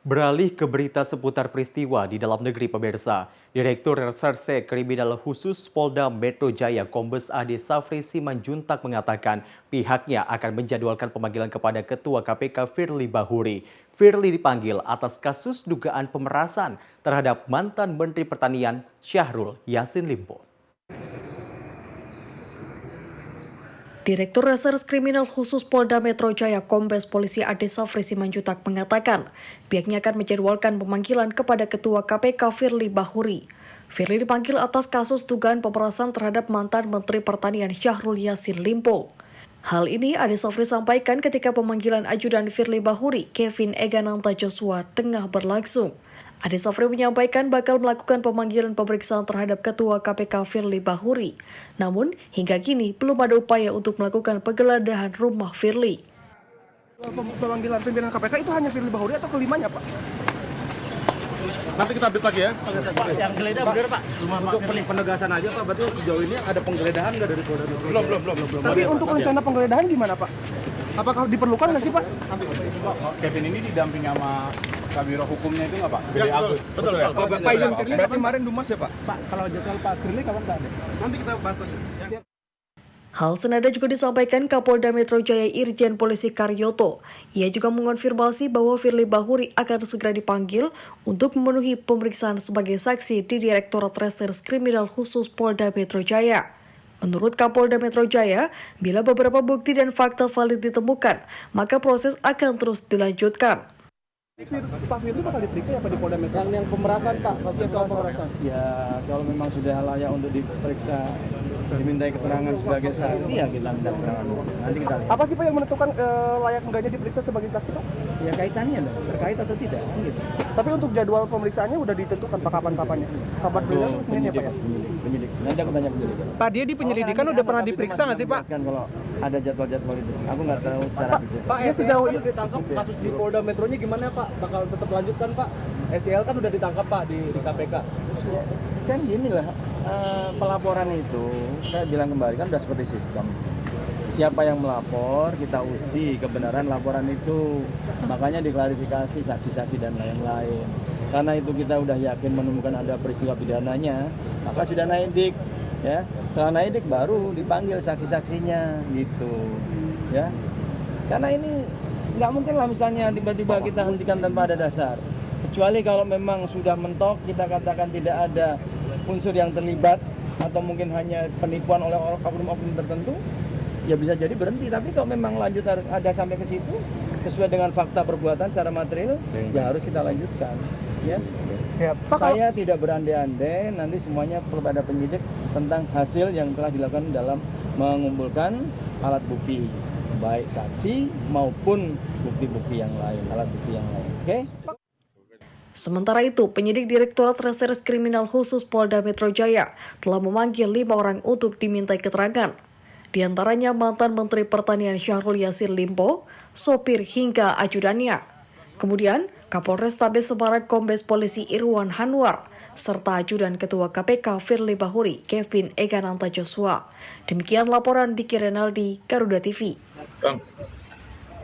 Beralih ke berita seputar peristiwa di dalam negeri pemirsa, Direktur Reserse Kriminal Khusus Polda Metro Jaya Kombes Ade Safri Simanjuntak mengatakan pihaknya akan menjadwalkan pemanggilan kepada Ketua KPK Firly Bahuri. Firly dipanggil atas kasus dugaan pemerasan terhadap mantan Menteri Pertanian Syahrul Yassin Limpo. Direktur Reserse Kriminal Khusus Polda Metro Jaya Kombes Polisi Ade Safri Simanjuntak mengatakan pihaknya akan menjadwalkan pemanggilan kepada Ketua KPK Firly Bahuri. Firly dipanggil atas kasus dugaan pemerasan terhadap mantan Menteri Pertanian Syahrul Yassin Limpo. Hal ini Ade Safri sampaikan ketika pemanggilan ajudan Firly Bahuri, Kevin Egananta Joshua, tengah berlangsung. Ade Safri menyampaikan bakal melakukan pemanggilan pemeriksaan terhadap Ketua KPK Firly Bahuri. Namun, hingga kini belum ada upaya untuk melakukan penggeledahan rumah Firly. Pemanggilan pimpinan KPK itu hanya Firly Bahuri atau kelimanya, Pak? Nanti kita update lagi ya. Pak, yang geledah benar Pak. Untuk penegasan aja Pak, berarti sejauh ini ada penggeledahan nggak dari Polda Metro? Belum. Tapi untuk rencana penggeledahan gimana, Pak? Apakah diperlukan nggak sih, Pak? Nanti. Kevin ini didampingi sama Kabiro hukumnya itu nggak Pak? Ya, betul ya. Pak Idam Firly kemarin Dumas ya, Pak? Pak, kalau jadwal Pak Firly kapan Pak ada? Nanti kita bahas lagi. Ya. Hal senada juga disampaikan Kapolda Metro Jaya Irjen Polisi Karyoto. Ia juga mengonfirmasi bahwa Firly Bahuri akan segera dipanggil untuk memenuhi pemeriksaan sebagai saksi di Direktorat Reserse Kriminal Khusus Polda Metro Jaya. Menurut Kapolda Metro Jaya, bila beberapa bukti dan fakta valid ditemukan, maka proses akan terus dilanjutkan. Pak Firly bakal diperiksa ya Pak di Polda Metro? Yang pemerasan Pak, soal pemerasan. Ya kalau memang sudah layak untuk diperiksa, dimintai keterangan sebagai saksi ya kita minta keterangan. Nanti kita lihat. Apa sih Pak yang menentukan layak enggaknya diperiksa sebagai saksi, Pak? Ya kaitannya dong, terkait atau tidak kan gitu. Tapi untuk jadwal pemeriksaannya udah ditentukan Pak kapan-kapannya? Kapan beliau Senin ya, Pak? Penyidik. Nanti aku tanya penyidik. Pak, dia di penyelidikan udah pernah diperiksa nggak sih, Pak? Kan kalau ada jadwal-jadwal itu, aku nggak tahu secara detail. Pak, Dia sejauh SCL ditangkap kasus di Polda Metronya gimana Pak? Bakal tetap lanjutkan Pak? SCL kan udah ditangkap Pak di KPK. Kan gini lah, pelaporan itu saya bilang kembali kan udah seperti sistem. Siapa yang melapor, kita uji kebenaran laporan itu. Makanya diklarifikasi saksi-saksi dan lain-lain. Karena itu kita udah yakin menemukan ada peristiwa pidananya, maka sudah naik dik, ya. Setelah naik dik baru dipanggil saksi-saksinya, gitu, ya. Karena ini nggak mungkin lah misalnya tiba-tiba kita hentikan tanpa ada dasar. Kecuali kalau memang sudah mentok, kita katakan tidak ada unsur yang terlibat atau mungkin hanya penipuan oleh oknum-oknum tertentu, ya bisa jadi berhenti. Tapi kalau memang lanjut harus ada sampai ke situ, sesuai dengan fakta perbuatan secara material, ya harus kita lanjutkan. Ya. Siap. Pak, Saya tidak berandai-andai nanti semuanya kepada penyidik tentang hasil yang telah dilakukan dalam mengumpulkan alat bukti, baik saksi maupun bukti-bukti yang lain, alat bukti yang lain. Oke? Sementara itu, penyidik Direktorat Reserse Kriminal Khusus Polda Metro Jaya telah memanggil 5 orang untuk dimintai keterangan. Di antaranya mantan Menteri Pertanian Syahrul Yassin Limpo, sopir hingga ajudannya. Kemudian, Kapolrestabes Semarang Kombes Polisi Irwan Hanwar, serta ajudan Ketua KPK Firly Bahuri, Kevin Egananta Joshua. Demikian laporan Diki Renaldi, Garuda TV. Bang.